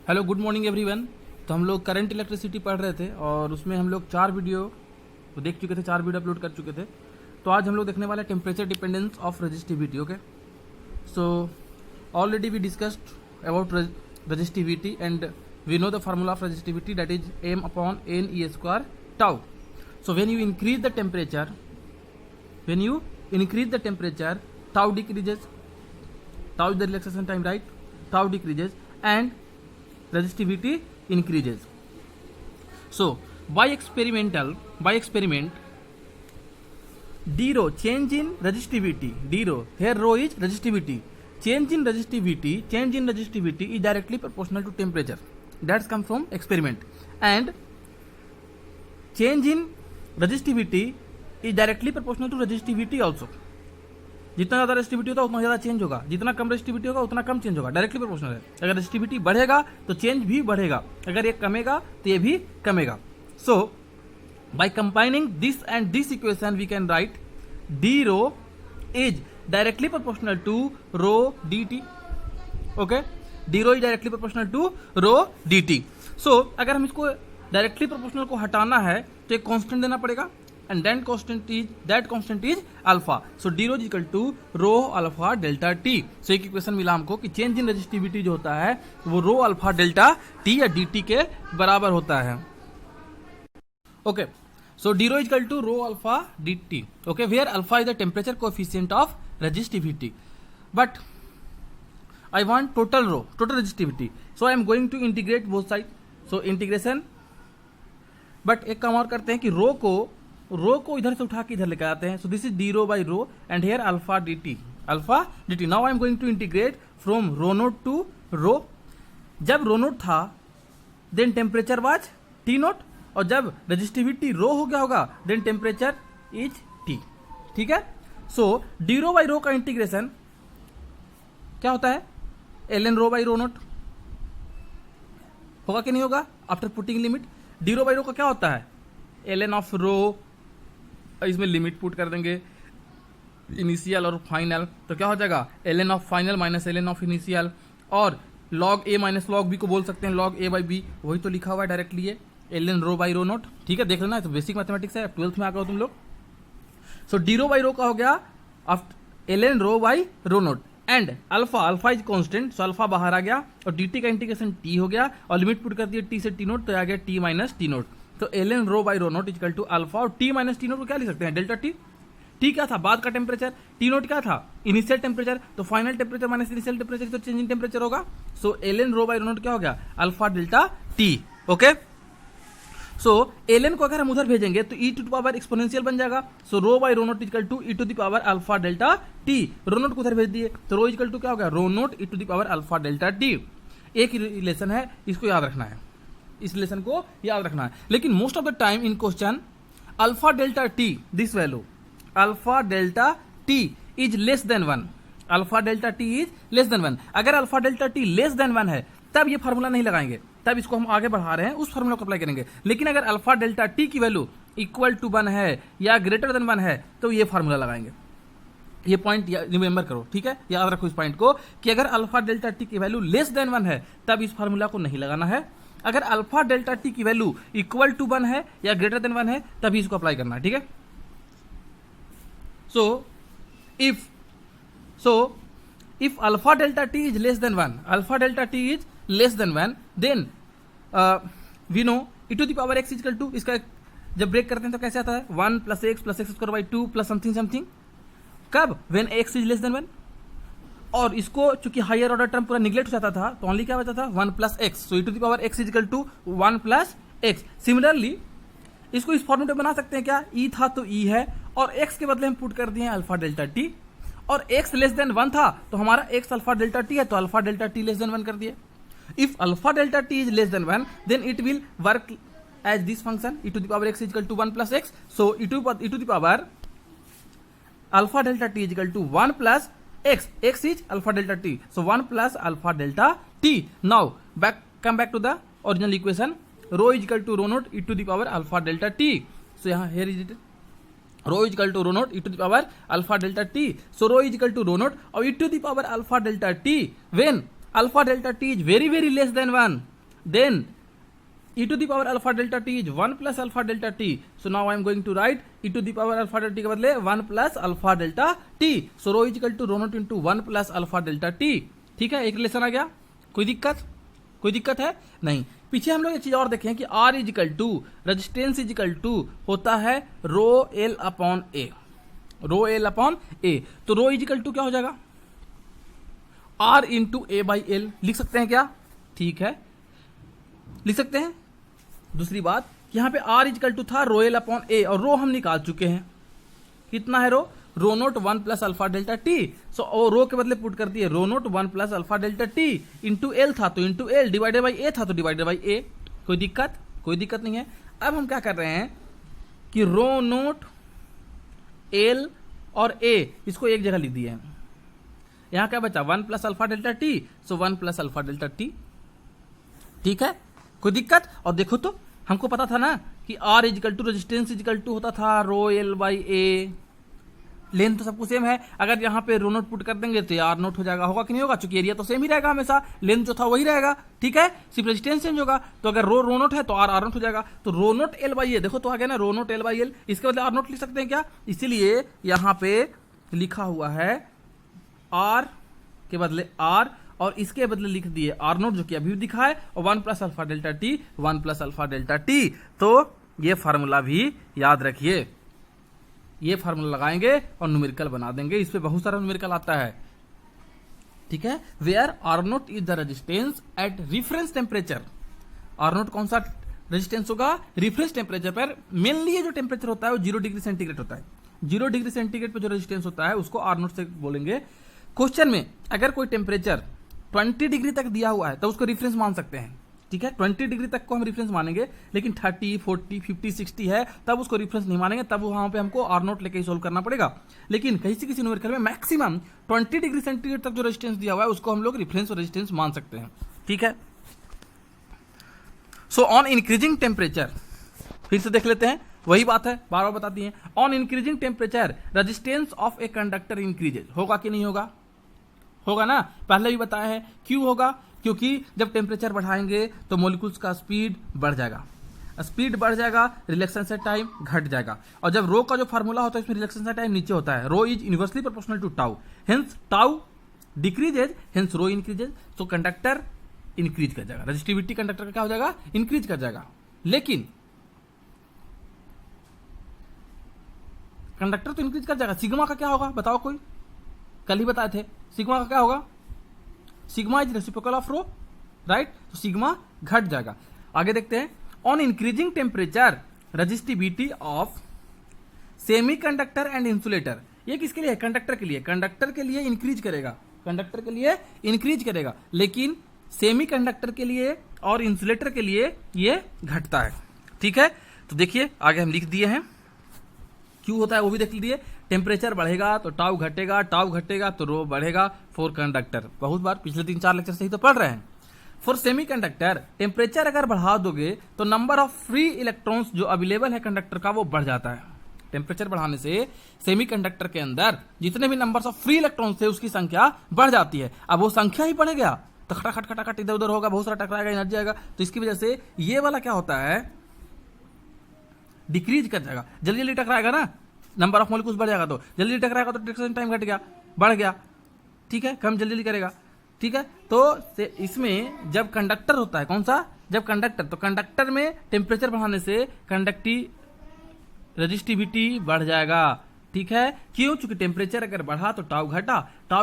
Hello good morning everyone. तो हम लोग करंट इलेक्ट्रिसिटी पढ़ रहे थे और उसमें हम लोग 4 वीडियो देख चुके थे, 4 वीडियो अपलोड कर चुके थे। तो आज हम लोग देखने वाले temperature dependence of resistivity. Okay, so already we discussed about resistivity and we know the formula of resistivity, that is m upon n e square tau. So when you increase the temperature, tau decreases, tau is the relaxation time, right? Tau decreases and resistivity increases. So by experiment d rho, change in resistivity, d rho, here rho is resistivity, change in resistivity is directly proportional to temperature. That's come from experiment. And change in resistivity is directly proportional to resistivity also. जितना ज़्यादा resistivity होगा उतना ज़्यादा change होगा, जितना कम resistivity होगा उतना कम change होगा, डायरेक्टली प्रोपोर्शनल है। अगर रेजिस्टिविटी बढ़ेगा तो चेंज भी बढ़ेगा, अगर ये कमेगा तो ये भी कमेगा। So by combining this and this equation we can write D rho is directly proportional to rho D T. Okay, D rho is directly proportional to rho D T. So अगर हम इसको डायरेक्टली प्रोपोर्शनल को हटाना है तो एक constant देना पड़ेगा, and that constant is alpha. So d rho is equal to rho alpha delta t. So एक इक्वेशन मिला हमको कि चेंज इन रेजिस्टिविटी जो होता है वो रो अल्फा डेल्टा t या dt के बराबर होता है। Okay, so d rho is equal to rho alpha dt. Okay, where alpha is the temperature coefficient of resistivity, but I want total resistivity, so I am going to integrate both sides. So integration, but एक काम और करते हैं कि रो को इधर से उठा के इधर लेकर आते हैं। So this is d rho by rho and here alpha d T. Now I am going to integrate from rho naught to rho. जब रो नोट था then temperature was T naught, और जब रजिस्टिविटी रो हो गया होगा then temperature is T. ठीक है, सो D rho by rho का इंटीग्रेशन क्या होता है? L N rho by rho naught होगा कि नहीं होगा after putting limit? D rho by rho का क्या होता है? एल एन ऑफ रो, इसमें लिमिट पुट कर देंगे इनिशियल और फाइनल, तो क्या हो जाएगा? L n of final minus l n of initial, और log a minus log b को बोल सकते हैं लॉग ए बाई बी, वही तो लिखा हुआ है डायरेक्टली ये l N rho by rho naught. ठीक है, देख लेना, तो बेसिक मैथमेटिक्स है, 12th में आ गए तुम लोग। सो डी रो बाई रो का हो गया l N rho by rho naught and alpha is constant, so alpha बाहर आ गया और डी टी का इंटीग्रेशन टी हो गया और लिमिट पुट कर दिया टी से टी नोट, तो आ गया टी माइनस टी नोट। तो l N rho by rho naught equal to alpha, और टी माइनस टी नोट को क्या लिख सकते हैं? Delta T. टी क्या था? बाद का टेम्परेचर। टी नोट क्या था? Initial temperature. तो final temperature minus initial temperature तो चेंज इन टेम्परेचर होगा। So L N rho by rho naught क्या हो गया? Alpha delta T. Okay, so L N को अगर हम उधर भेजेंगे तो e to the power exponential बन जाएगा। So rho by rho naught equal to e to the power alpha delta T. Rho naught को उधर भेज दिए तो रो इक्वल टू क्या हो गया? Rho naught e to the power alpha delta T. एक ही रिलेशन है, इसको याद रखना है, इस रिलेशन को याद रखना है। लेकिन most of the time in question alpha delta T, this value alpha delta t is less than 1, alpha delta t is less than 1। अगर alpha delta t less than 1 है तब ये फार्मूला नहीं लगाएंगे, तब इसको हम आगे बढ़ा रहे हैं, उस फार्मूला को अप्लाई करेंगे। लेकिन अगर अल्फा डेल्टा टी की वैल्यू इक्वल टू 1 है या ग्रेटर देन 1 है तो ये फार्मूला लगाएंगे। ये पॉइंट रिमेंबर करो, ठीक है, याद रखो इस पॉइंट को कि अगर अल्फा डेल्टा टी की वैल्यू लेस देन 1 है तब इस फार्मूला को नहीं लगाना है। अगर अल्फा डेल्टा टी की वैल्यू इक्वल टू 1 है या ग्रेटर देन 1 है तभी इसको अप्लाई करना है। ठीक है, so if alpha delta t is less than 1, alpha delta t is less than 1, then we know e to the power x equal to, इसका जब ब्रेक करते हैं तो कैसे आता है? 1 plus x square by 2 plus something. कब? When x is less than 1। और इसको चूंकि हायर ऑर्डर टर्म पूरा निगलेक्ट हो जाता था तो ओनली क्या बचा था? 1 plus x. So e to the power x is equal to 1 plus x. Similarly इसको इस फॉर्मेट में बना सकते हैं क्या? ई था तो ई है और एक्स के बदले हम पुट कर दिए अल्फा डेल्टा टी, और एक्स लेस देन 1 था तो हमारा एक्स अल्फा डेल्टा टी है तो alpha delta t less than 1 कर दिए। If alpha delta t is less than 1 then it will work as this function e to the power x is equal to 1 plus x. So e to the power alpha delta t is equal to 1 plus x, x is alpha delta t, so 1 plus alpha delta t. Now come back to the original equation, rho is equal to rho naught e to the power alpha delta t. So यहाँ here is it, rho is equal to rho naught e to the power alpha delta t. So rho is equal to rho naught or e to the power alpha delta t when alpha delta t is very less than 1, then e to the power alpha delta t is 1 plus alpha delta t. So now I am going to write e to the power alpha delta t के बदले 1 plus alpha delta t. So rho is equal to rho naught into 1 plus alpha delta t. ठीक है, एक relation आ गया. कोई दिक्कत है नहीं. पीछे हम लोग एक चीज और देखें कि R is equal to resistance is equal to होता है rho l upon a. Rho l upon a. तो रो इज इक्वल टू क्या हो जाएगा? R into a by l. लिख सकते हैं क्या? ठीक है, लिख सकते हैं. दूसरी बात, यहां पे R इजकल टू था रो एल अपॉन ए, और रो हम निकाल चुके हैं. कितना है rho naught 1 plus alpha delta T. So rho के बदले पुट कर दिए rho naught 1 plus alpha delta T. Into L था तो into L, divided by A था तो डिवाइडेड बाई ए. कोई दिक्कत नहीं है. अब हम क्या कर रहे हैं कि रो नोट एल और ए इसको एक जगह लिख दिए हैं. यहां क्या बचा? 1 प्लस अल्फा डेल्टा टी. सो 1 प्लस अल्फा डेल्टा टी. ठीक है, कोई दिक्कत? और देखो तो हमको पता था ना कि R is equal to resistance is equal to होता था rho L by a. Length तो सबको सेम है. अगर यहाँ पे रो नोट पुट कर देंगे तो आर नोट हो जाएगा. होगा कि नहीं होगा? चूंकि एरिया तो सेम ही रहेगा हमेशा, लेंथ जो था वही रहेगा. ठीक है, सिर्फ रेजिस्टेंस चेंज होगा. तो अगर रो नोट है तो आर नोट हो जाएगा. तो रो नोट एल बाई ए, देखो तो आ गया ना, रो नोट एल बाई एल. इसके बदले आर नोट लिख सकते हैं क्या? इसीलिए यहाँ पे लिखा हुआ है आर के बदले आर, और इसके बदले लिख दिए आर नोट जो कि अभी दिखा है, और 1 plus alpha delta T, 1 plus alpha delta T. तो ये फार्मूला भी याद रखिए. ये फार्मूला लगाएंगे और न्यूमेरिकल बना देंगे. इस पे बहुत सारा न्यूमेरिकल आता है. ठीक है, where R naught is the resistance at reference temperature. R naught कौन सा रेजिस्टेंस होगा? रिफरेंस टेम्परेचर पर. मेनली ये जो टेम्परेचर होता है वो 0 डिग्री सेंटीग्रेड होता है. 0 डिग्री सेंटीग्रेड पर जो रेजिस्टेंस होता है उसको आर नोट से बोलेंगे. क्वेश्चन में अगर कोई टेम्परेचर 20 डिग्री तक दिया हुआ है तो उसको रेफरेंस मान सकते हैं. ठीक है, 20 डिग्री तक को हम रेफरेंस मानेंगे, लेकिन 30, 40, 50, 60 है तब उसको रेफरेंस नहीं मानेंगे. तब वहां पे हमको आर नोट लेके ही सोल्व करना पड़ेगा. लेकिन किसी न्यूमेरिकल में मैक्सिमम 20 डिग्री सेंटीग्रेड तक जो रेजिस्टेंस दिया हुआ है उसको हम लोग रेफरेंस और रेजिस्टेंस मान सकते हैं. ठीक है, सो ऑन इंक्रीजिंग टेम्परेचर, फिर से देख लेते हैं, वही बात है, बार बार बताती है. On increasing temperature resistance of a conductor increases. होगा कि नहीं होगा? होगा ना, पहले भी बताया है. क्यों होगा? क्योंकि जब टेम्परेचर बढ़ाएंगे तो मॉलिक्यूल्स का स्पीड बढ़ जाएगा. स्पीड बढ़ जाएगा, रिलेक्शन से टाइम घट जाएगा. और जब रो का जो फार्मूला होता है इसमें रिलेक्शन से टाइम नीचे होता है. Rho is inversely proportional to tau, hence tau decreases, hence rho increases. तो कंडक्टर इंक्रीज कर जाएगा, रेजिस्टिविटी कंडक्टर का क्या हो जाएगा? इंक्रीज कर जाएगा. लेकिन कंडक्टर तो इंक्रीज कर जाएगा, सिग्मा का क्या होगा? बताओ कोई. कल ही बताए थे, सिग्मा का क्या होगा? Sigma is reciprocal of rho, right. तो सिग्मा घट जाएगा. आगे देखते हैं. On increasing temperature resistivity of semiconductor and insulator. ये किसके लिए है? कंडक्टर के लिए. कंडक्टर के लिए इंक्रीज करेगा, कंडक्टर के लिए इंक्रीज करेगा, लेकिन सेमीकंडक्टर के लिए और इंसुलेटर के लिए ये घटता है. ठीक है, तो देखिए आगे हम लिख दिए हैं. क्यों होता है वो भी देख लीजिए. टेम्परेचर बढ़ेगा तो टाउ घटेगा, टाउ घटेगा तो रो बढ़ेगा फॉर कंडक्टर. बहुत बार पिछले 3-4 लेक्चर से ही तो पढ़ रहे हैं. फॉर सेमीकंडक्टर टेम्परेचर अगर बढ़ा दोगे तो नंबर ऑफ फ्री इलेक्ट्रॉन्स जो अवेलेबल है कंडक्टर का वो बढ़ जाता है. टेम्परेचर बढ़ाने से सेमीकंडक्टर के अंदर जितने भी नंबर ऑफ फ्री इलेक्ट्रॉन्स थे उसकी संख्या बढ़ जाती है. अब वो संख्या ही बढ़ गया तो खटाखट खटाखट इधर उधर होगा, बहुत सारा टकराएगा, एनर्जी आएगा. तो इसकी वजह से ये वाला क्या होता है? डिक्रीज कर जाएगा. जल्दी जल्दी टकराएगा ना, नंबर ऑफ मॉलिक्यूल्स बढ़ जाएगा, तो जल्दी टकराएगा तो डिटेक्शन टाइम घट गया, बढ़ गया. ठीक है, कम जल्दी करेगा. ठीक है, तो इसमें जब कंडक्टर होता है, कौन सा? जब कंडक्टर, तो कंडक्टर में टेम्परेचर बढ़ाने से रेजिस्टिविटी बढ़ जाएगा. ठीक है, क्यों? चूंकि टेम्परेचर अगर बढ़ा तो टाउ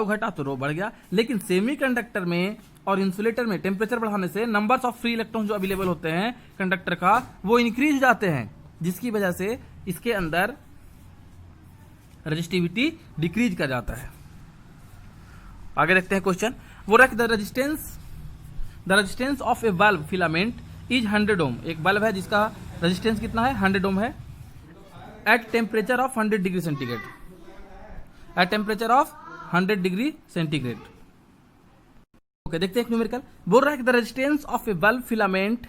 घटा तो रो बढ़ गया. लेकिन सेमीकंडक्टर में और इंसुलेटर में टेम्परेचर बढ़ाने से नंबर्स ऑफ फ्री इलेक्ट्रॉन जो अवेलेबल होते हैं कंडक्टर का वो इंक्रीज हो जाते हैं, जिसकी वजह से इसके अंदर रेजिस्टिविटी डिक्रीज कर जाता है. आगे देखते हैं क्वेश्चन. वो रख the resistance of A bulb filament is 100 ओम. एक बल्ब है जिसका रेजिस्टेंस कितना है? 100 ओम है. At temperature of 100 degree centigrade. At temperature of 100 degree centigrade. Okay, देखते हैं एक न्यूमेरिकल. बोल रहा है कि the resistance of A bulb filament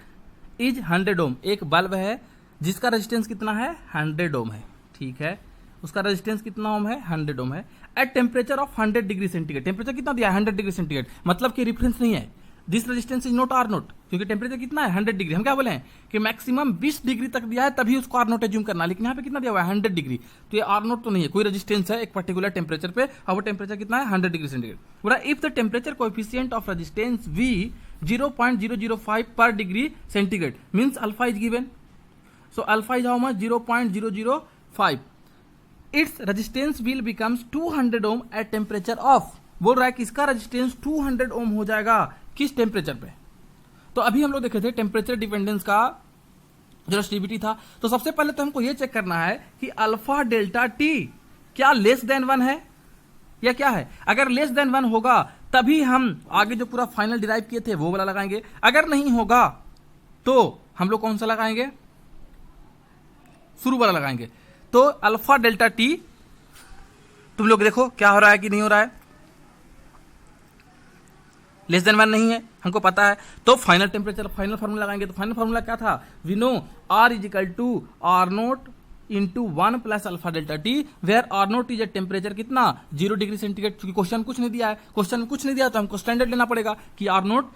is 100 ओम. एक बल्ब है जिसका रेजिस्टेंस कितना है? 100 ओम है. ठीक है, उसका रेजिस्टेंस कितना ओम है? 100 ओम है. At temperature of 100 degree centigrade. Temperature कितना दिया है? 100 डिग्री सेंटीग्रेड. मतलब कि रेफरेंस नहीं है. This resistance is not R naught, क्योंकि टेम्परेचर कितना है 100 डिग्री। हम क्या बोले हैं कि मैक्सिमम 20 डिग्री तक दिया है तभी उसको आर नोट एज्यूम करना, लेकिन यहाँ पे कितना दिया हुआ है 100 डिग्री, तो ये आर नोट तो नहीं है, कोई रेजिस्टेंस है एक पर्टिकुलर टेम्परेचर पे और वो टेम्परेचर कितना है 100 डिग्री सेंटीग्रेड। बोला if the temperature coefficient of resistance V 0.005 per degree centigrade means alpha is given, so alpha is how much 0.005, its resistance will becomes 200 ohm at temperature of, बोल रहा है कि इसका रेजिस्टेंस 200 ओम हो जाएगा किस टेम्परेचर पे। तो अभी हम लोग देखे थे टेम्परेचर डिपेंडेंस का जो रेजिस्टिविटी था, तो सबसे पहले तो हमको ये चेक करना है कि अल्फा डेल्टा टी क्या लेस देन 1 है या क्या है। अगर लेस देन 1 होगा तभी हम आगे जो पूरा फाइनल डिराइव किए थे वो वाला लगाएंगे, अगर नहीं होगा तो हम लोग कौन सा लगाएंगे, शुरू वाला लगाएंगे। तो अल्फा डेल्टा टी तुम लोग देखो क्या हो रहा है कि नहीं हो रहा है, लेस देन 1 नहीं है हमको पता है, तो फाइनल टेम्परेचर फाइनल फार्मूला लगाएंगे। तो फाइनल फार्मूला क्या था, we know R is equal to R naught into 1 plus alpha delta t, where R naught is a temperature कितना 0 डिग्री सेंटीग्रेड। क्योंकि क्वेश्चन कुछ नहीं दिया है, क्वेश्चन में कुछ नहीं दिया तो हमको स्टैंडर्ड लेना पड़ेगा कि आर नोट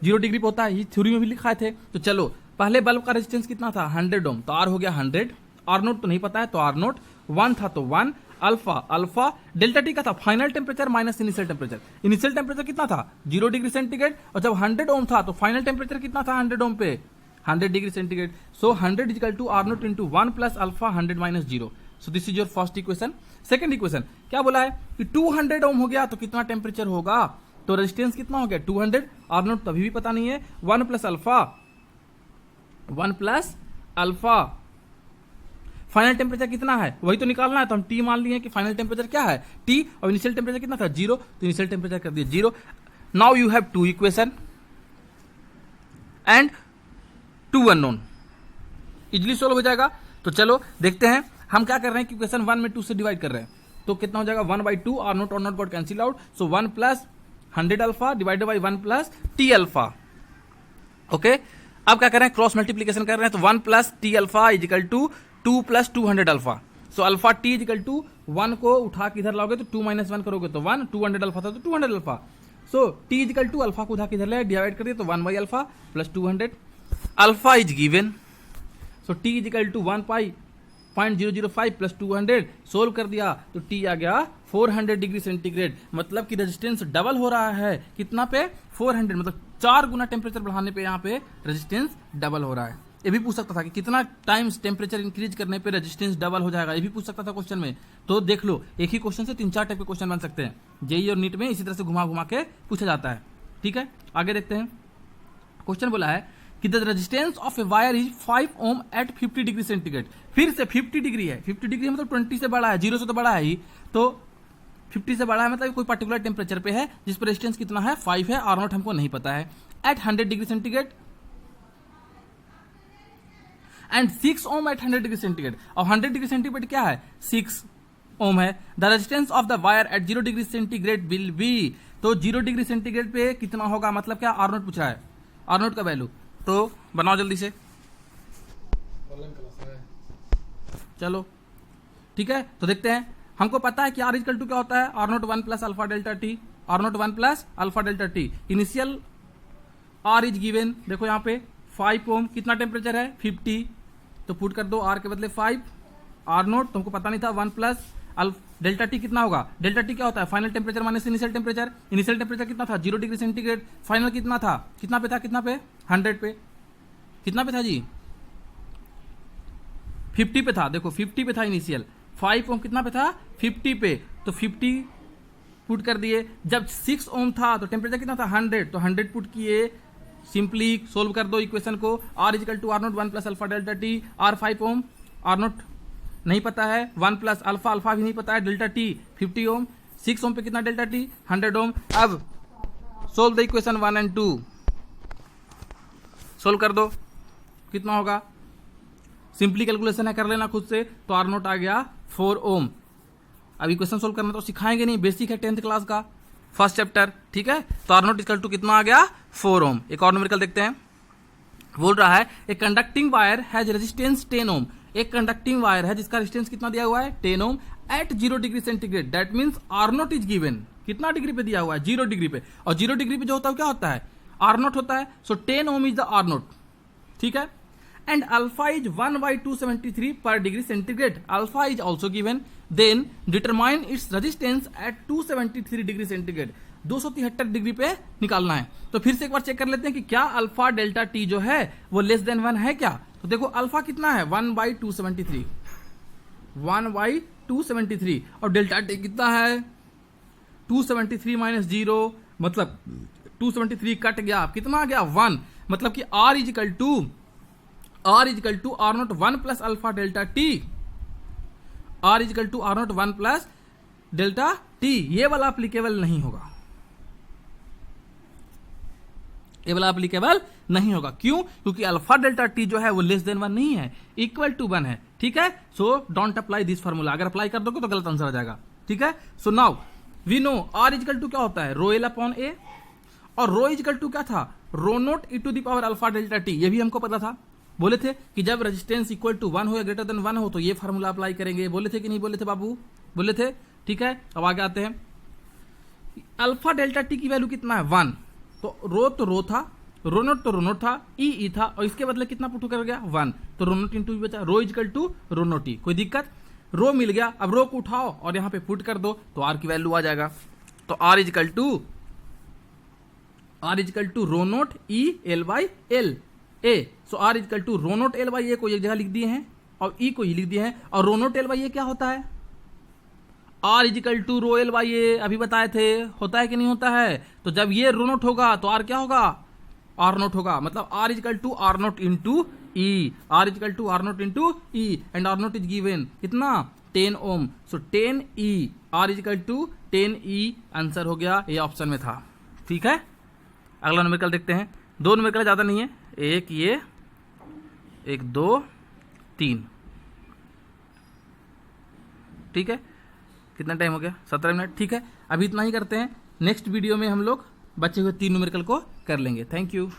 0 डिग्री पे होता है, ये थ्योरी में भी लिखा थे। तो चलो पहले बल्ब का रेजिस्टेंस कितना था 100 ओम, तो आर हो गया 100, आर नोट तो नहीं पता है तो आर नोट 1 था तो 1, अल्फा डेल्टा टी का था final temperature minus initial temperature. Initial temperature कितना था 0 डिग्री सेंटीग्रेड, और जब 100 ओम था तो फाइनल टेम्परेचर कितना था 100 ओम पे 100 degree centigrade. So 100 is equal to R naught into 1 plus alpha 100 minus 0। So this is your first equation. Second equation क्या बोला है कि 200 ओम हो गया तो कितना टेम्परेचर होगा, तो रेजिस्टेंस कितना हो गया 200, आर नोट तभी भी पता नहीं है, 1 प्लस अल्फा फाइनल टेम्परेचर कितना है वही तो निकालना है। तो हम टी मान लिए कि फाइनल टेम्परेचर क्या है टी, और इनिशियल टेम्परेचर कितना था 0, तो इनिशियल टेम्परेचर कर दिया 0। Now you have 2 equation and 2 unknown, easily solve हो जाएगा। तो चलो देखते हैं हम क्या कर रहे हैं कि इक्वेशन 1 में 2 से डिवाइड कर रहे हैं, तो कितना हो जाएगा 1/2 R naught got cancel out, so 1 plus 100 alpha divided by 1 plus t alpha. Okay, अब क्या कर रहे हैं क्रॉस मल्टीप्लीकेशन कर रहे हैं, तो 1 plus t alpha is equal to 2 plus 200 alpha. So alpha t is equal to 1 को उठा के इधर लाओगे तो 2 माइनस 1 करोगे तो 1, 200 अल्फा था तो 200 alpha. So t is equal to alpha को उठा के इधर ले डिवाइड कर दिया तो 1 by alpha plus 200, alpha is given, so t is equal to 1.005 plus 200, solve कर दिया तो टी आ गया 400 डिग्री सेंटीग्रेड। मतलब कि रेजिस्टेंस डबल हो रहा है कितना पे 400, मतलब 4 गुना टेम्परेचर बढ़ाने पे यहाँ पे रेजिस्टेंस डबल हो रहा है। ये भी पूछ सकता था कि कितना टाइम्स टेम्परेचर इंक्रीज करने पे रेजिस्टेंस डबल हो जाएगा, ये भी पूछ सकता था क्वेश्चन में। तो देख लो एक ही क्वेश्चन से 3-4 टाइप के क्वेश्चन बन सकते हैं, जेईई और नीट में इसी तरह से घुमा घुमा के पूछा जाता है। ठीक है, आगे देखते हैं। क्वेश्चन बोला है कि the resistance of a wire is 5 ohm at 50 degree centigrade. फिर से 50 डिग्री है, 50 डिग्री मतलब 20 से बड़ा है, 0 से तो बड़ा है ही, तो 50 से बड़ा है मतलब कोई पर्टिकुलर टेम्परेचर पे है जिस पर रेजिस्टेंस कितना है 5 है, आर नॉट हमको नहीं पता है, at 100 degree centigrade and 6 ohm at 100 degree centigrade. और 100 डिग्री सेंटीग्रेड क्या है 6 ओम है। The resistance of the wire at 0 degree centigrade will be, तो 0 डिग्री सेंटीग्रेड पे कितना होगा, मतलब क्या आर नोट पूछ रहा है, आर नोट का वैल्यू, तो बनाओ जल्दी से। चलो ठीक है, तो देखते हैं। हमको पता है कि आर इक्वल टू क्या होता है, R naught 1 plus alpha delta T, R naught 1 plus alpha delta t. Initial R is given, देखो यहाँ पे 5 ओम, कितना टेम्परेचर है 50, तो पुट कर दो आर के बदले 5, आर नोट तुमको पता नहीं था 1 प्लस डेल्टा टी कितना होगा, डेल्टा टी क्या होता है final temperature minus initial temperature. Initial temperature कितना था 0 डिग्री सेंटीग्रेड, फाइनल कितना था, कितना पे था, कितना पे 100 पे, कितना पे था जी 50 पे था, देखो 50 पे था इनिशियल, 5 ओम कितना पे था 50 पे, तो 50 पुट कर दिए। जब 6 ओम था तो टेम्परेचर कितना था 100, तो 100 पुट किए, सिंपली सोल्व कर दो इक्वेशन को। R is equal to R naught 1 plus alpha delta T, R 5 ohm, R naught नहीं पता है, 1 प्लस अल्फा, अल्फा भी नहीं पता है, डेल्टा टी 50 ओम, 6 ओम पे कितना डेल्टा टी 100 ओम। अब solve the equation 1 and 2, solve कर दो कितना होगा, सिंपली कैलकुलेशन है कर लेना खुद से, तो आर नोट आ गया 4 ओम। अब इक्वेशन सोल्व करना तो सिखाएंगे नहीं, बेसिक है 10th क्लास का फर्स्ट चैप्टर, ठीक है। तो आर नोट इक्वल टू कितना आ गया 4 ओम। एक और न्यूमेरिकल देखते हैं, बोल रहा है a conducting wire has resistance 10 ओम, एक कंडक्टिंग वायर है जिसका रेजिस्टेंस कितना दिया हुआ है 10 ohm at 0 degree centigrade, that means R naught is given, कितना डिग्री पे दिया हुआ है 0 डिग्री पे, और 0 डिग्री पे जो होता है क्या होता है आर नोट होता है, so 10 ohm is the R naught, ठीक है। And alpha is 1/273 per degree centigrade, alpha is also given, then determine its resistance at 273 degree centigrade, 273 degree पे निकालना है। तो फिर से एक बार चेक कर लेते हैं कि क्या अल्फा डेल्टा टी जो है वो लेस देन 1 है क्या। तो देखो अल्फा कितना है 1/273, 1/273, और डेल्टा टी कितना है 273 माइनस 0, मतलब 273 कट गया, कितना आ गया 1, मतलब कि R is equal to R naught 1 plus alpha delta T, R is equal to R naught 1 plus delta T. ये वाला अप्लीकेबल नहीं होगा, ये वाला अप्लीकेबल नहीं होगा, क्यों? क्योंकि अल्फा डेल्टा टी जो है वो लेस देन 1 नहीं है, इक्वल टू 1 है, ठीक है। So don't apply this formula, अगर अप्लाई कर दोगे तो गलत आंसर आ जाएगा, ठीक है। So now we know R is equal to क्या होता है रो एल अपॉन ए, और रो इजिकल टू क्या था rho naught e to the power alpha delta T, ये भी हमको पता था, बोले थे कि जब रेजिस्टेंस इक्वल टू 1 हो या ग्रेटर देन 1 हो तो ये फार्मूला अप्लाई करेंगे, बोले थे कि नहीं बोले थे बाबू, बोले थे, ठीक है। अब आगे आते हैं, अल्फा डेल्टा टी की वैल्यू कितना है 1, तो रो था, रो नोट था, ई था, और इसके बदले कितना पुट कर गया 1, तो रो नोट इंटू बचा, rho equal to rho naught T, कोई दिक्कत, रो मिल गया, अब रो को उठाओ और यहां पे पुट कर दो तो आर की वैल्यू आ जाएगा, तो R is equal to rho naught e L by L A, so R is equal to rho naught L by A को एक जगह लिख दिए हैं और ई को ही लिख दिए हैं, और rho naught L by A क्या होता है R is equal to rho L by A, अभी बताए थे, होता है कि नहीं होता है। तो जब ये रो नोट होगा तो आर क्या होगा आर नोट होगा, मतलब R is equal to R naught into e, R is equal to R naught into e, and R naught is given कितना 10 ohm, so 10 e, R is equal to 10 e answer हो गया, ये ऑप्शन में था, ठीक है। अगला न्यूमेरिकल देखते हैं, 2 न्यूमेरिकल ज्यादा नहीं है, एक ये, एक 2 3, ठीक है। कितना टाइम हो गया 17 मिनट, ठीक है। अभी इतना ही करते हैं, नेक्स्ट वीडियो में हम लोग बचे हुए 3 न्यूमेरिकल को कर लेंगे। Thank you.